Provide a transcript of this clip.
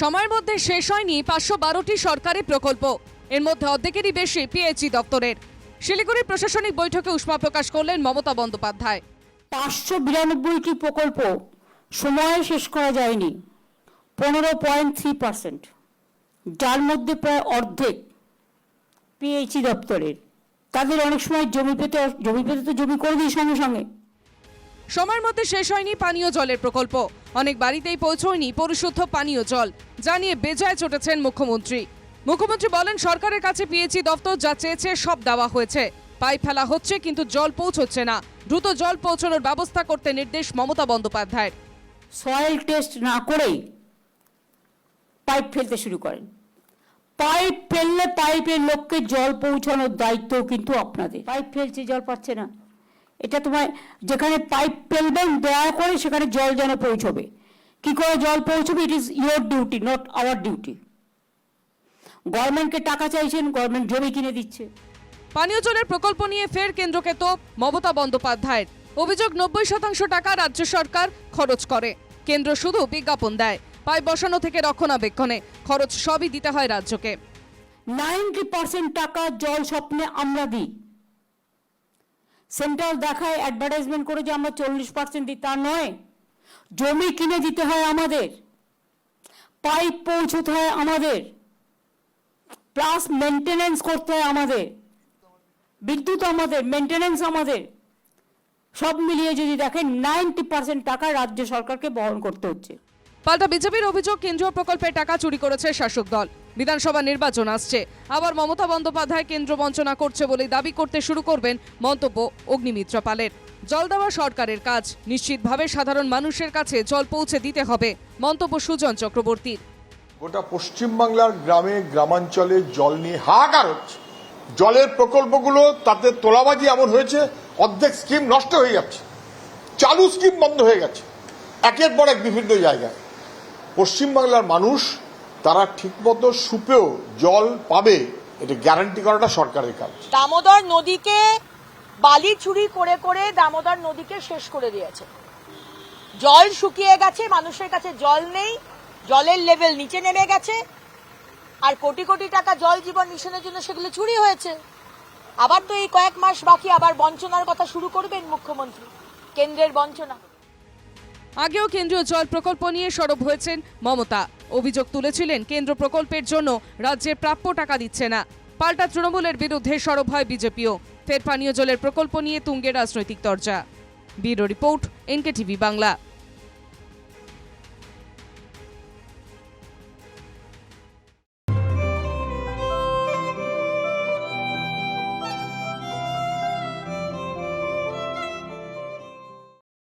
সময়ের মধ্যে শেষ হয়নি 512টি সরকারি প্রকল্প। এর মধ্যে অর্ধেকেরই বেশি পিএইচই দপ্তরের। শিলিগুড়ির প্রশাসনিক বৈঠকে উষ্মা প্রকাশ করলেন মমতা বন্দ্যোপাধ্যায়। 592টি প্রকল্প সময়ে শেষ করা যায়নি, 15.3%, যার মধ্যে প্রায় অর্ধেক পিএইচই দপ্তরের। তাদের অনেক সময় জমি পেতে তো জমি করে দিই সঙ্গে সঙ্গে। সময়ের মধ্যে শেষ হয়নি পানীয় জলের প্রকল্প। অনেক বাড়িতেই পৌঁছয়নি পরিশুদ্ধ পানীয় জল, জানিয়ে বেজায় চটেছেন মুখ্যমন্ত্রী। মুখ্যমন্ত্রী বলেন, সরকারের কাছে পিএইচই দপ্তর যা চেয়েছে সব দেওয়া হয়েছে। পাইপ ফেলা হচ্ছে কিন্তু জল পৌঁছচ্ছে না। দ্রুত জল পৌঁছানোর ব্যবস্থা করতে নির্দেশ মমতা বন্দ্যোপাধ্যায়ের। সয়েল টেস্ট না করেই পাইপ ফেলতে শুরু করেন। পাইপ ফেললে পাইপের লোককে জল পৌঁছানোর দায়িত্ব কিন্তু আপনাদের। পাইপ ফেলছে, জল পাচ্ছে না, এটা তোমায় যেখানে পাইপ ফেলবেন দয়া করে সেখানে জল যেন পৌঁছবে। কি করে জল পৌঁছবে? It is your duty, not our duty. গভর্নমেন্টকে টাকা চাইছেন, গভর্নমেন্ট জমি কিনে দিচ্ছে। পানীয় জলের প্রকল্প নিয়ে ফের কেন্দ্রকে তোপ মমতা বন্দ্যোপাধ্যায়ের। অভিযোগ, 90% টাকা রাজ্য সরকার খরচ করে, কেন্দ্র শুধু বিজ্ঞাপন দেয়। পাইপ বসানো থেকে রক্ষণাবেক্ষণে খরচ সবই দিতে হয় রাজ্যকে। 90% টাকা জল স্বপ্নে আমরা দিই। সেন্ট্রাল দেখায় অ্যাডভার্টাইজমেন্ট করে যে আমরা 40% দিই, তা নয়। জমি কিনে দিতে হয় আমাদের, পাইপ পৌঁছতে হয় আমাদের, প্লাস মেনটেনেন্স করতে হয় আমাদের, বিদ্যুৎ আমাদের, মেনটেনেন্স আমাদের। সব মিলিয়ে যদি দেখেন 90% টাকা রাজ্য সরকারকে বহন করতে হচ্ছে। পাল্টা বিজেপির অভিযোগ, কেন্দ্রীয় প্রকল্পের টাকা চুরি করেছে শাসক দল। বিধানসভা নির্বাচন আসছে, আবার মমতা বন্দ্যোপাধ্যায় কেন্দ্র বঞ্চনা করছে বলে দাবি করতে শুরু করবেন। মন্তব্য অগ্নিমিত্র পালের। জল দেওয়া সরকারের কাজ, নিশ্চিতভাবে সাধারণ মানুষের কাছে জল পৌঁছে দিতে হবে। মন্তব্য সুজন চক্রবর্তীর। গোটা পশ্চিমবাংলার গ্রামে গ্রামাঞ্চলে জল নিয়ে হাহাকার হচ্ছে। জলের প্রকল্পগুলো তাতে তোলাবাজি এমন হয়েছে, অর্ধেক স্কিম নষ্ট হয়ে যাচ্ছে, চালু স্কিম বন্ধ হয়ে গেছে একের পর এক বিভিন্ন জায়গায়। পশ্চিমবাংলার মানুষ তারা ঠিকমতো সুপেও জল পাবে, এটা গ্যারান্টি করাটা সরকারের কাজ। দামোদর নদীকে বালি চুরি করে করে দামোদর নদীকে শেষ করে দিয়েছে। জল শুকিয়ে গেছে, মানুষের কাছে জল নেই, জলের লেভেল নিচে নেমে গেছে। আর কোটি কোটি টাকা জল জীবন মিশনের জন্য সেগুলো চুরি হয়েছে। আবার তো এই কয়েক মাস বাকি, আবার বঞ্চনার কথা শুরু করবেন মুখ্যমন্ত্রী, কেন্দ্রের বঞ্চনা। আগেও কেন্দ্রীয় জল প্রকল্প নিয়ে সরব হয়েছেন মমতা। অভিযোগ তুলেছিলেন, কেন্দ্র প্রকল্পের জন্য রাজ্যের প্রাপ্য টাকা দিচ্ছে না। পাল্টা তৃণমূলের বিরুদ্ধে সরব হয় বিজেপিও। ফের পানীয় জলের প্রকল্প নিয়ে তুঙ্গে রাজনৈতিক তরজা। Bureau report, NKTV Bangla.